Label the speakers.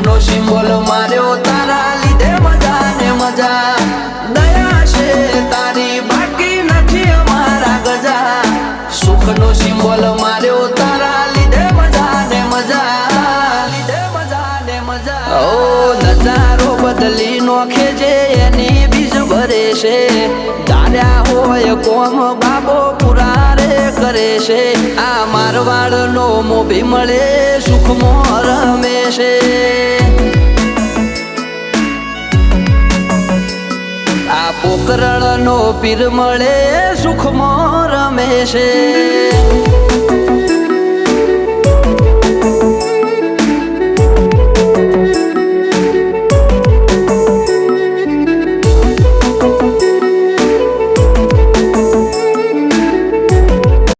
Speaker 1: સુખનો symbol માર્યો તારા લીધે મજા ને મજા દયા છે તારી બાકી નથી અમારા ગજા સુખનો સિમ્બોલ માર્યો તારા લીધે મજા ને મજા ઓ નજારો બદલી નોખે છે એની બીજ ભરે છે ધાર્યા હોય કોમ બાબો પુરા રે કરે છે આ મારવાડ નો મોભી મળે સુખમાં રમે છે આ પોકરણ નો પીર મળે સુખમાં રમે છે